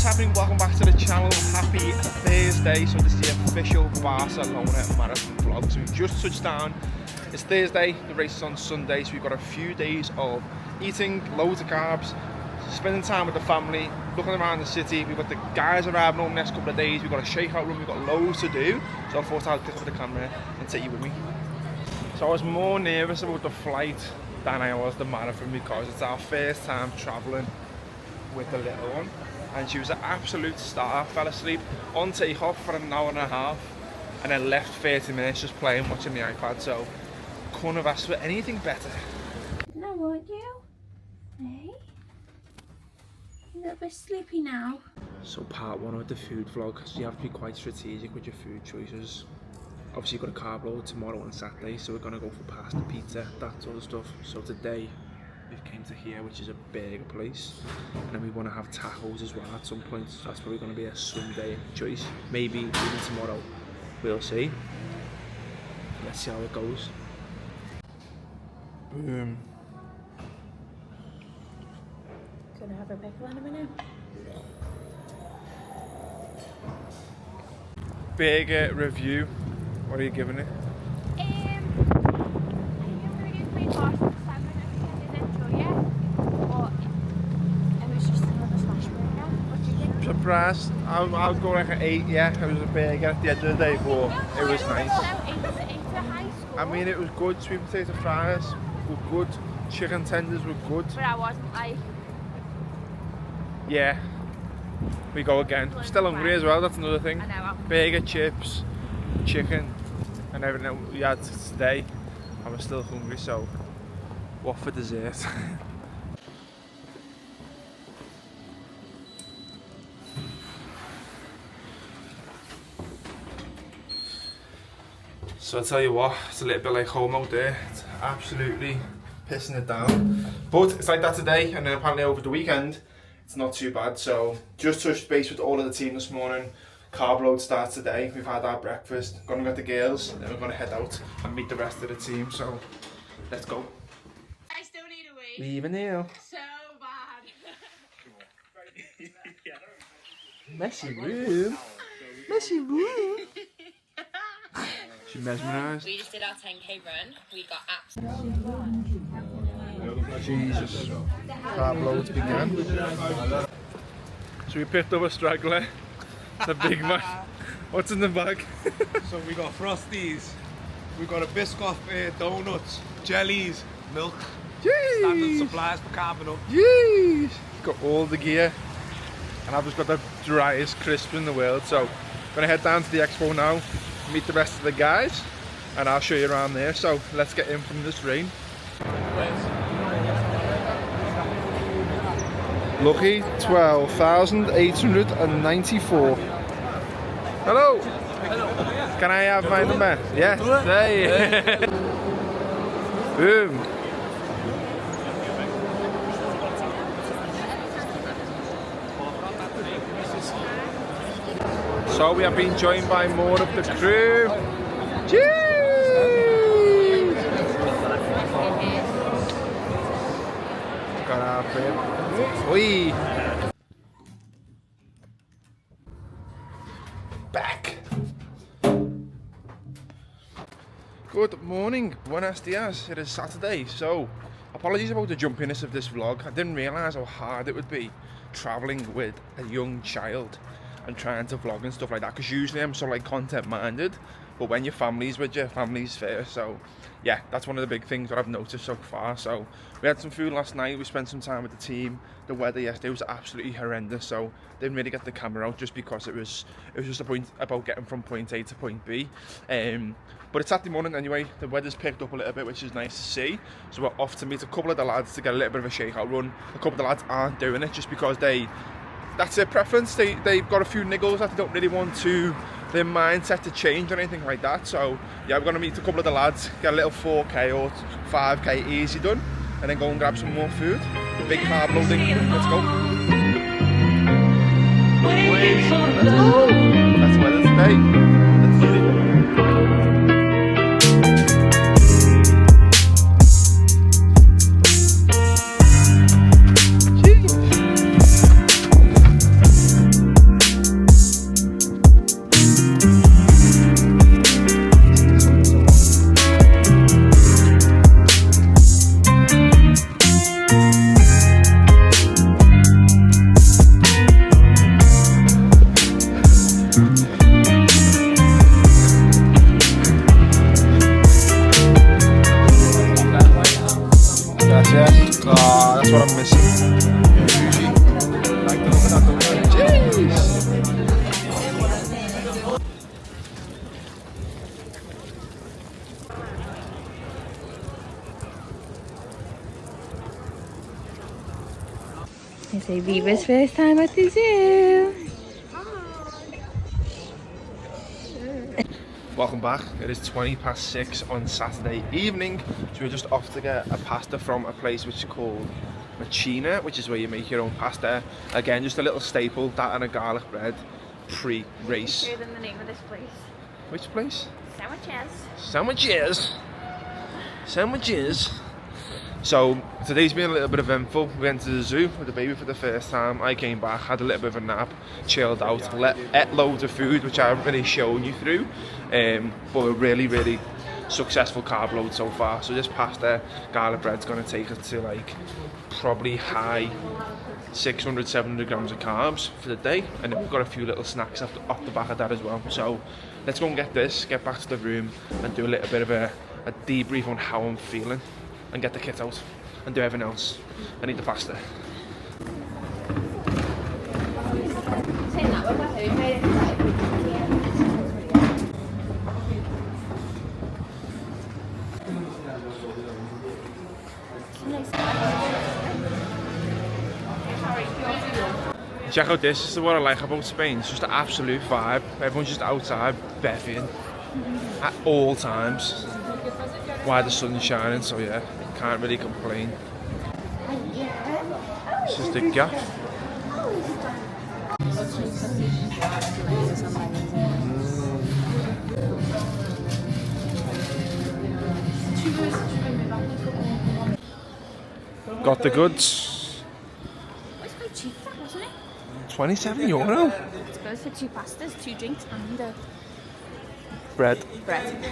what's happening? Welcome back to the channel. Happy Thursday. So this is the official Barcelona marathon vlog. So we've just touched down. It's Thursday, the race is on Sunday, so we've got a few days of eating loads of carbs, spending time with the family, looking around the city. We've got the guys arriving over the next couple of days. We've got a shakeout room, we've got loads to do. So I thought I'd pick up the camera and take you with me. So I was more nervous about the flight than I was the marathon because it's our first time travelling with the little one. And she was an absolute star. Fell asleep on takeoff for an hour and a half and then left 30 minutes just playing, watching the iPad. So couldn't have asked for anything better. No, won't you? Hey? You're a little bit sleepy now. So part one of the food vlog, so you have to be quite strategic with your food choices. Obviously you've got a carb load tomorrow and Saturday, so we're going to go for pasta, pizza, that sort of stuff. So today we've came to here, which is a burger place, and then we want to have tacos as well at some point. So that's probably going to be a Sunday choice, maybe even tomorrow, we'll see. Let's see how it goes. Boom. Gonna have a pickle in a minute. Burger review. What are you giving it? I didn't really play pasta this time. I didn't enjoy it, but it was just another smash burger. What do you think? Surprised. I'll go like an 8. Yeah, it was a burger at the end of the day, but it was nice. I mean, it was good. Sweet potato fries were good. Chicken tenders were good. But I wasn't like... Yeah. We go again. Still hungry as well, that's another thing. I know. Burger, chips, chicken, and everything we had today. I was still hungry, so what for dessert? So I tell you what, it's a little bit like home out there. It's absolutely pissing it down. But it's like that today, and then apparently over the weekend, it's not too bad. So just touched base with all of the team this morning. Carb load starts today. We've had our breakfast, gonna get the girls, then we're gonna head out and meet the rest of the team. So let's go. I still need a wee. Leaving now. So bad. Messy room. Messy room. She mesmerised. We just did our 10k run. We got Jesus. Carb loads began. So we picked up a straggler. The big man. What's in the bag? So we got Frosties, we got a biscuit, donuts, jellies, milk, standard supplies for carving up. Jeez. Got all the gear. And I've just got the driest crisp in the world. So I'm gonna head down to the expo now, meet the rest of the guys, and I'll show you around there. So let's get in from this rain. Lucky 12,894. Hello. Can I have my number? Yes. Hey. Boom. So we have been joined by more of the crew. Cheers! Got our bib. Oi! Back. Good morning, buenos dias. It is Saturday, so apologies about the jumpiness of this vlog. I didn't realise how hard it would be travelling with a young child and trying to vlog and stuff like that, because usually I'm so like content minded, but when your family's with you, family's first. So yeah, that's one of the big things that I've noticed so far. So we had some food last night, we spent some time with the team. The weather yesterday was absolutely horrendous, so didn't really get the camera out just because it was just a point about getting from point A to point B. But it's Saturday morning anyway, the weather's picked up a little bit, which is nice to see. So we're off to meet a couple of the lads to get a little bit of a shakeout run. A couple of the lads aren't doing it just because that's their preference. They've got a few niggles that they don't really want their mindset to change or anything like that. So yeah, we're going to meet a couple of the lads, get a little 4k or 5k easy done, and then go and grab some more food. Big carb loading. Let's go. Let's go. That's where it's today. Let's do it. It's a Viva's first time at the zoo. Welcome back. It is 6:20 on Saturday evening, so we're just off to get a pasta from a place which is called Machina, which is where you make your own pasta. Again, just a little staple, that and a garlic bread pre-race. Show them the name of this place. Which place? Sandwiches. Sandwiches. So today's been a little bit eventful. We went to the zoo with the baby for the first time. I came back, had a little bit of a nap, chilled out, ate loads of food, which I haven't really shown you through. But a really successful carb load so far. So this pasta garlic bread's gonna take us to like probably high 600-700 grams of carbs for the day, and then we've got a few little snacks off the back of that as well. So let's go and get back to the room and do a little bit of a debrief on how I'm feeling, and get the kit out and do everything else. I need the pasta. Check out this is what I like about Spain. It's just an absolute vibe. Everyone's just outside beffing at all times while the sun's shining, so yeah, can't really complain. This is the gaff. Got the goods. It's quite cheap, that, wasn't it? €27. It's good for 2 pastas, 2 drinks, and Bread. bread.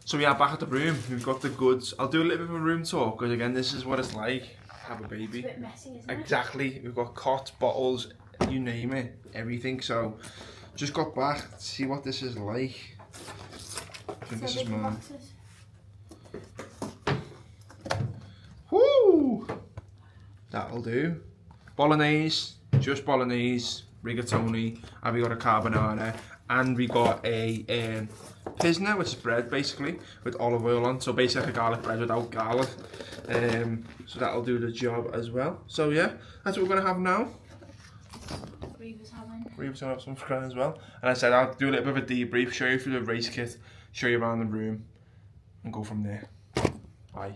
So we are back at the room. We've got the goods. I'll do a little bit of a room tour because again, this is what it's like. Have a baby. It's a bit messy, isn't it? Exactly. We've got cots, bottles, you name it, everything. So just got back to see what this is like. I think this is mine. Woo! That'll do. Bolognese, just bolognese, rigatoni, and we got a carbonara, and we got a pisna, which is bread basically with olive oil on. So basically a garlic bread without garlic. So that'll do the job as well. So yeah, that's what we're gonna have now. Reeva's gonna have some for as well. And I said I'll do a little bit of a debrief, show you through the race kit, show you around the room, and go from there. Bye.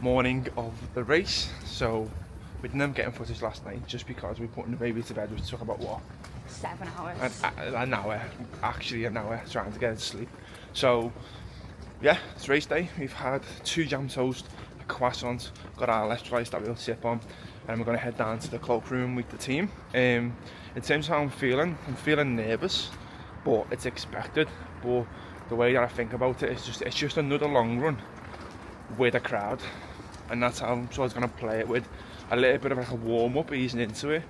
Morning of the race. So we didn't end up getting footage last night just because we put the baby to bed, which took about what? 7 hours. An hour, actually an hour trying to get her to sleep. So yeah, it's race day. We've had 2 jam toast, a croissant, got our electrolytes that we'll sip on, and we're going to head down to the cloakroom with the team. In terms of how I'm feeling nervous, but it's expected. But the way that I think about it is it's just another long run with a crowd, and that's how I'm sort of going to play it, with a little bit of like a warm up, easing into it,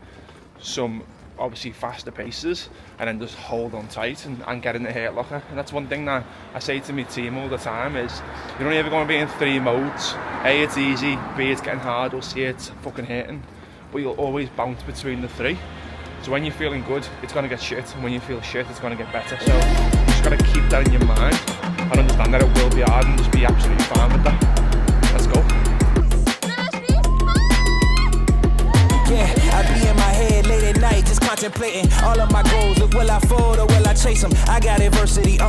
some obviously faster paces, and then just hold on tight and get in the hurt locker. And that's one thing that I say to my team all the time is you're only ever going to be in 3 modes. A, it's easy, B, it's getting hard, or C, it's fucking hurting, but you'll always bounce between the 3. So when you're feeling good, it's going to get shit, and when you feel shit, it's going to get better. So you just got to keep that in your mind and understand that it will be hard, and just be absolutely fine with that. Let's go. Yeah, I be in my head late at night, just contemplating all of my goals. Will I fold or will I chase them? I got adversity, 2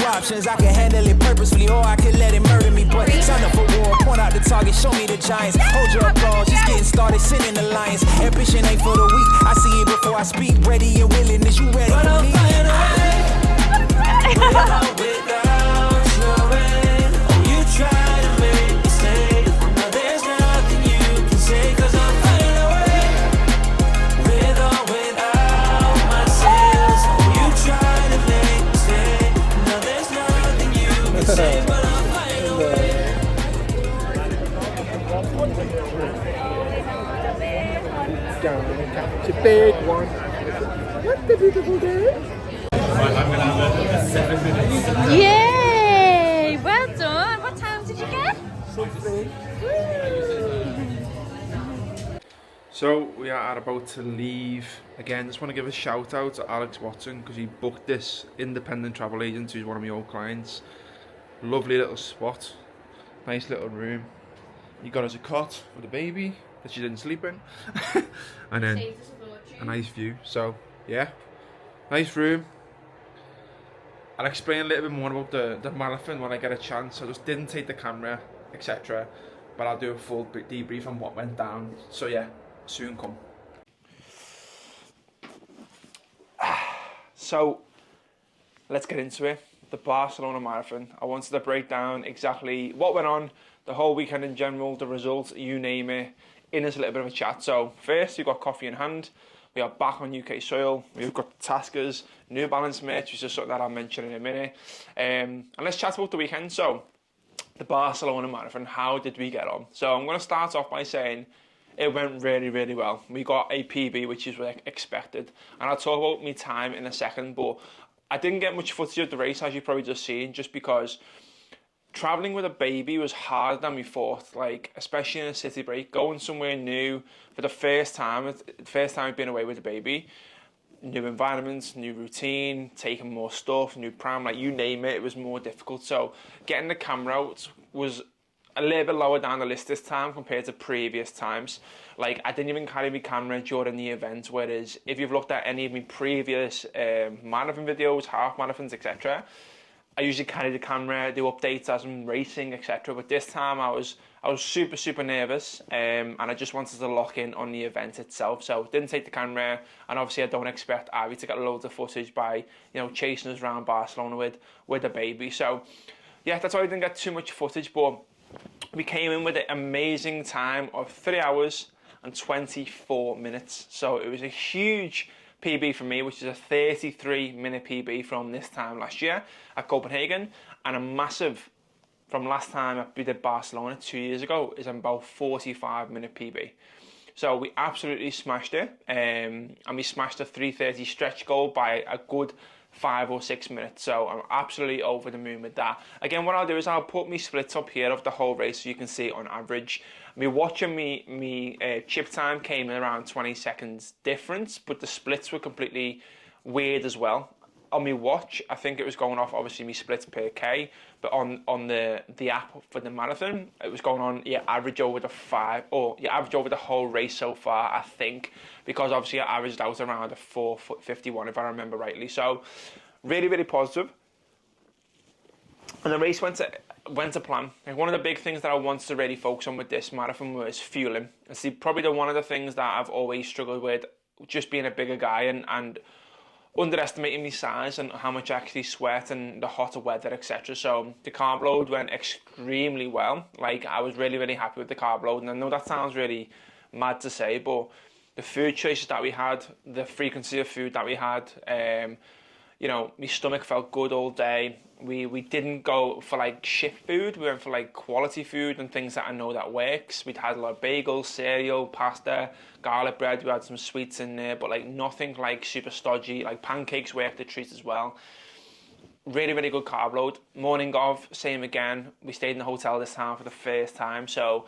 options. I can handle it purposefully, or I can let it murder me. But sign up for war, point out the target, show me the giants. Hold your applause, just getting started, sending the lions. Ambition ain't for the weak, I see it before I speak. Ready and willing, is you ready for me? Without knowing, you try to make me stay. Now there's nothing you can say, 'cause I'm finding a way. With or without myself, you try to make me stay. Now there's nothing you can say, but I'm finding a way. It's a big one. What a beautiful day. Yay! Well done. What time did you get? So we are about to leave. Again, just want to give a shout out to Alex Watson because he booked this independent travel agent who's one of my old clients. Lovely little spot, nice little room, He got us a cot for the baby that she didn't sleep in. And then Saved us a fortune. a nice view. So yeah, nice room. I'll explain a little bit more about the marathon when I get a chance. I just didn't take the camera, etc. But I'll do a full debrief on what went down. So yeah, soon come. So let's get into it. The Barcelona marathon. I wanted to break down exactly what went on, the whole weekend in general, the results, you name it, in this little bit of a chat. So first, you've got coffee in hand. We are back on UK soil. We've got Taskers, New Balance merch, which is something that I'll mention in a minute. And let's chat about the weekend. So, the Barcelona Marathon, how did we get on? So, I'm going to start off by saying it went really, really well. We got a PB, which is what I expected. And I'll talk about my time in a second, but I didn't get much footage of the race, as you've probably just seen, just because travelling with a baby was harder than we thought, like, especially in a city break, going somewhere new for the first time I've been away with a baby, new environments, new routine, taking more stuff, new pram, like you name it, it was more difficult. So getting the camera out was a little bit lower down the list this time compared to previous times. Like, I didn't even carry my camera during the event, whereas if you've looked at any of my previous marathon videos, half marathons, etc., I usually carry the camera, do updates as I'm racing, etc. But this time I was super nervous, and I just wanted to lock in on the event itself. So didn't take the camera, and obviously I don't expect Ivy to get loads of footage by, you know, chasing us around Barcelona with a baby. So yeah, that's why I didn't get too much footage. But we came in with an amazing time of 3 hours and 24 minutes. So it was a huge PB for me, which is a 33-minute PB from this time last year at Copenhagen, and a massive from last time we did Barcelona 2 years ago is about 45-minute PB. So we absolutely smashed it, and we smashed the 3:30 stretch goal by a good 5 or 6 minutes. So I'm absolutely over the moon with that. Again, what I'll do is I'll put me splits up here of the whole race so you can see on average. Me watching me chip time came in around 20 seconds difference, but the splits were completely weird as well. On my watch, I think it was going off obviously me splits per K, but on the app for the marathon, it was going on average over the average over the whole race so far, I think, because obviously I averaged out around a 4:51 if I remember rightly. So really, really positive. And the race went to plan. Like, one of the big things that I wanted to really focus on with this marathon was fueling. And see, probably one of the things that I've always struggled with, just being a bigger guy and underestimating my size and how much I actually sweat and the hotter weather, etc. So the carb load went extremely well. Like, I was really, really happy with the carb load. And I know that sounds really mad to say, but the food choices that we had, the frequency of food that we had, you know, my stomach felt good all day. We didn't go for like shit food. We went for like quality food and things that I know that works. We'd had a lot of bagels, cereal, pasta, garlic bread. We had some sweets in there, but like nothing like super stodgy. Like pancakes worked a treat as well. Really, really good carb load. Morning of, same again. We stayed in the hotel this time for the first time. So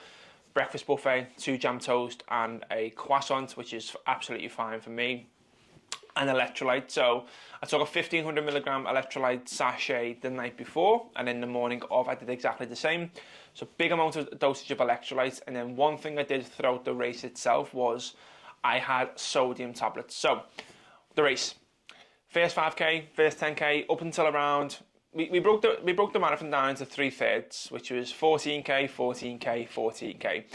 breakfast buffet, 2 jam toast and a croissant, which is absolutely fine for me. And electrolyte. So I took a 1500 milligram electrolyte sachet the night before, and in the morning of I did exactly the same. So big amount of dosage of electrolytes. And then one thing I did throughout the race itself was I had sodium tablets. So the race, first 5k, first 10k, up until around we broke the marathon down into 3/3, which was 14k, 14k, 14k.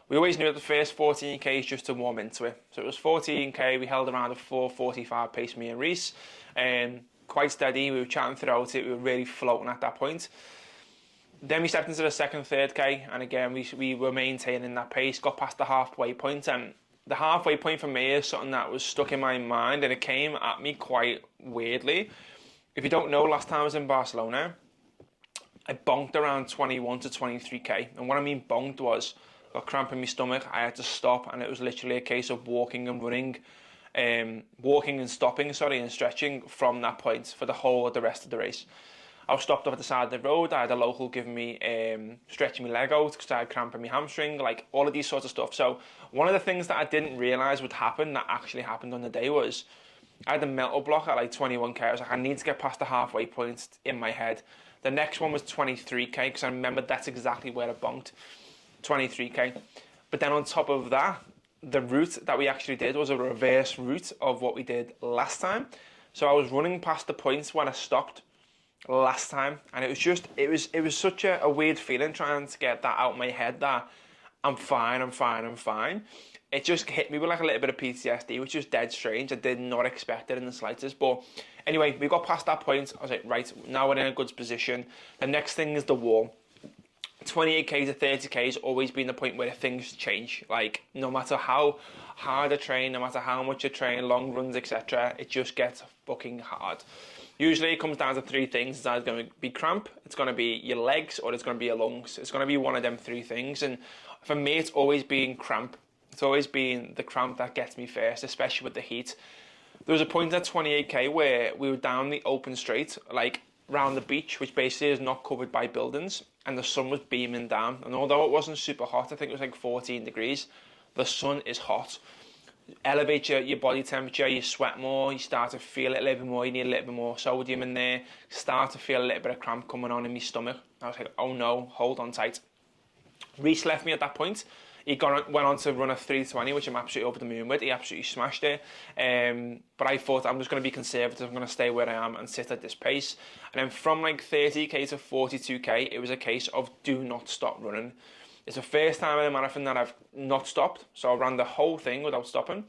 We always knew that the first 14k is just to warm into it. So it was 14k, we held around a 4:45 pace, me and Reese. Quite steady, we were chatting throughout it, we were really floating at that point. Then we stepped into the second 3rd and again we were maintaining that pace, got past the halfway point, and the halfway point for me is something that was stuck in my mind, and it came at me quite weirdly. If you don't know, last time I was in Barcelona, I bonked around 21 to 23k, and what I mean bonked was, got cramp in my stomach, I had to stop, and it was literally a case of walking and running, walking and stopping, and stretching from that point for the rest of the race. I was stopped off at the side of the road, I had a local giving me, stretching my leg out because I had cramp in my hamstring, like all of these sorts of stuff. So one of the things that I didn't realise would happen, that actually happened on the day, was I had a mental block at like 21k. I was like, I need to get past the halfway point in my head. The next one was 23k because I remembered that's exactly where I bonked. 23k. But then on top of that, the route that we actually did was a reverse route of what we did last time. So I was running past the points when I stopped last time, and it was such a weird feeling trying to get that out of my head that I'm fine. It just hit me with like a little bit of PTSD, which was dead strange. I did not expect it in the slightest. But anyway, we got past that point. I was like, right, now we're in a good position. The next thing is the wall. 28k to 30k has always been the point where things change. Like, no matter how hard I train, no matter how much I train, long runs, etc., it just gets fucking hard. Usually it comes down to three things. It's either going to be cramp, it's going to be your legs, or it's going to be your lungs. It's going to be one of them three things. And for me, it's always been cramp. It's always been the cramp that gets me first, especially with the heat. There was a point at 28k where we were down the open straight, like round the beach, which basically is not covered by buildings, and the sun was beaming down. And although it wasn't super hot, I think it was like 14 degrees, the sun is hot. Elevate your body temperature, you sweat more, you start to feel it a little bit more, you need a little bit more sodium in there, start to feel a little bit of cramp coming on in my stomach. I was like, oh no, hold on tight. Reece left me at that point. He went on to run a 320, which I'm absolutely over the moon with. He absolutely smashed it. But I thought, I'm just going to be conservative. I'm going to stay where I am and sit at this pace. And then from like 30k to 42k, it was a case of do not stop running. It's the first time in a marathon that I've not stopped. So I ran the whole thing without stopping.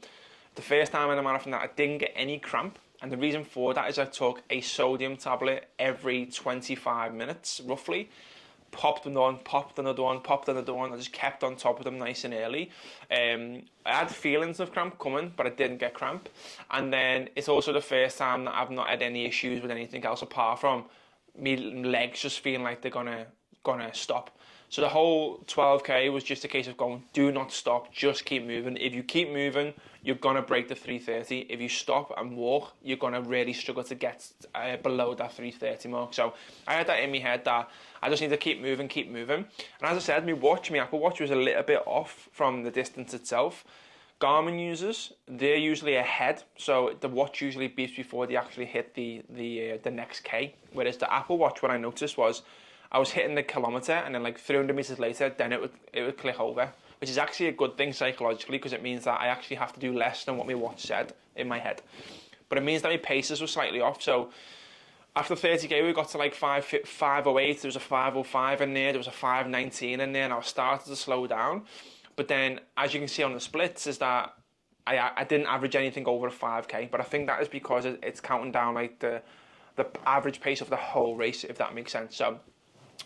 The first time in a marathon that I didn't get any cramp. And the reason for that is I took a sodium tablet every 25 minutes, roughly. Popped one, popped another one, popped another one. I just kept on top of them nice and early. I had feelings of cramp coming, but I didn't get cramp. And then it's also the first time that I've not had any issues with anything else apart from me legs just feeling like they're gonna stop. So the whole 12k was just a case of going, do not stop, just keep moving. If you keep moving, you're gonna break the 330. If you stop and walk, you're gonna really struggle to get below that 330 mark. So I had that in my head that I just need to keep moving. And as I said, my Apple Watch was a little bit off from the distance itself. Garmin users, they're usually ahead, so the watch usually beeps before they actually hit the next K. Whereas the Apple Watch, what I noticed was I was hitting the kilometre, and then like 300 metres later, then it would click over, which is actually a good thing psychologically, because it means that I actually have to do less than what my watch said in my head. But it means that my paces were slightly off. So after 30k, we got to like 508. There was a 505 in there. There was a 519 in there, and I was starting to slow down. But then, as you can see on the splits, is that I didn't average anything over a 5k. But I think that is because it's counting down like the average pace of the whole race, if that makes sense. So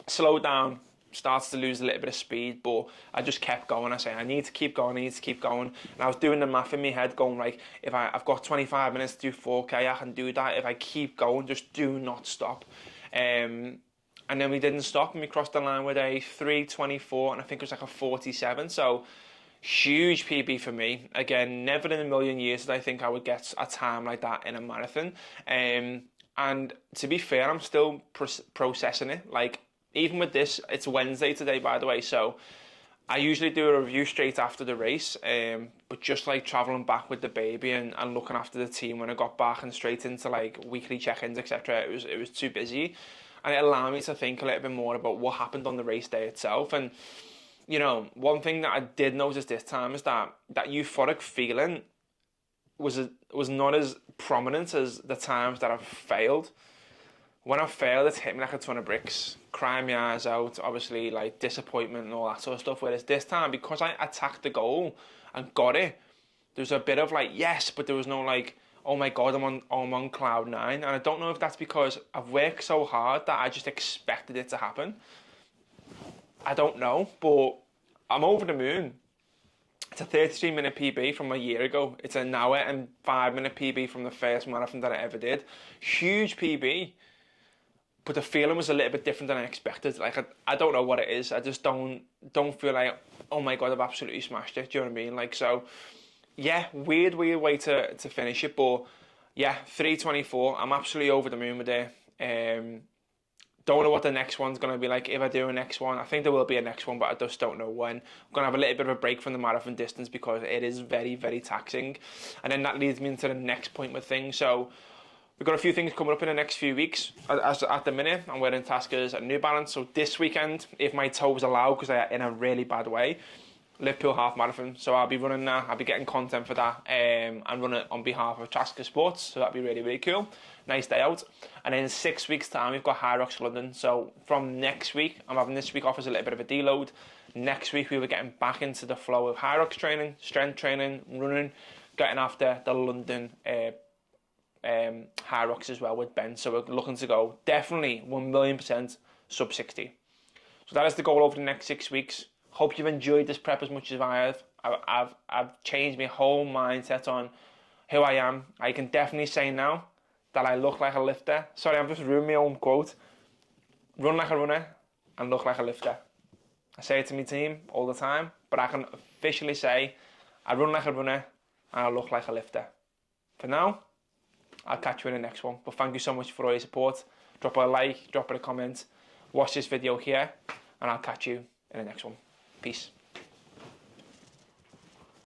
slowed down, started to lose a little bit of speed, but I just kept going. I say, I need to keep going. And I was doing the math in my head, going like, if I've got 25 minutes to do 4k, I can do that. If I keep going, just do not stop. And then we didn't stop, and we crossed the line with a 3:24, and I think it was like a 47. So huge PB for me. Again, never in a million years did I think I would get a time like that in a marathon. And to be fair, I'm still processing it. Like, even with this, it's Wednesday today, by the way, so I usually do a review straight after the race, but just like travelling back with the baby and looking after the team when I got back and straight into like weekly check-ins, etc., it was too busy, and it allowed me to think a little bit more about what happened on the race day itself. And you know, one thing that I did notice this time is that euphoric feeling was not as prominent as the times that I've failed. When I failed, it hit me like a ton of bricks, crying my eyes out, obviously like disappointment and all that sort of stuff. Whereas this time, because I attacked the goal and got it, there was a bit of like, yes, but there was no like, oh my God, I'm on cloud nine. And I don't know if that's because I've worked so hard that I just expected it to happen. I don't know, but I'm over the moon. It's a 33-minute PB from a year ago. It's an hour and 5-minute PB from the first marathon that I ever did. Huge PB. But the feeling was a little bit different than I expected. Like, I don't know what it is. I just don't feel like, oh my God, I've absolutely smashed it. Do you know what I mean? Like, so, yeah, weird way to finish it. But, yeah, 3:24. I'm absolutely over the moon with it. Don't know what the next one's going to be like. If I do a next one, I think there will be a next one, but I just don't know when. I'm going to have a little bit of a break from the marathon distance because it is very, very taxing. And then that leads me into the next point with things. So, We've got a few things coming up in the next few weeks. As at the minute, I'm wearing Taskers at New Balance. So this weekend, if my toes allow, because they're in a really bad way, Liverpool half marathon. So I'll be running that. I'll be getting content for that and run it on behalf of Tasker Sports. So that'll be really, really cool. Nice day out. And then in 6 weeks' time, we've got Hyrox London. So from next week, I'm having this week off as a little bit of a deload. Next week, we were getting back into the flow of Hyrox training, strength training, running, getting after the London Hyrox as well with Ben. So we're looking to go definitely 1,000,000% sub 60. So that is the goal over the next 6 weeks. Hope you've enjoyed this prep as much as I have. I've changed my whole mindset on who I am. I can definitely say now that I look like a lifter. Sorry, I'm just ruining my own quote. Run like a runner and look like a lifter. I say it to my team all the time, but I can officially say I run like a runner and I look like a lifter. For now, I'll catch you in the next one. But thank you so much for all your support. Drop a like, drop a comment, watch this video here, and I'll catch you in the next one. Peace.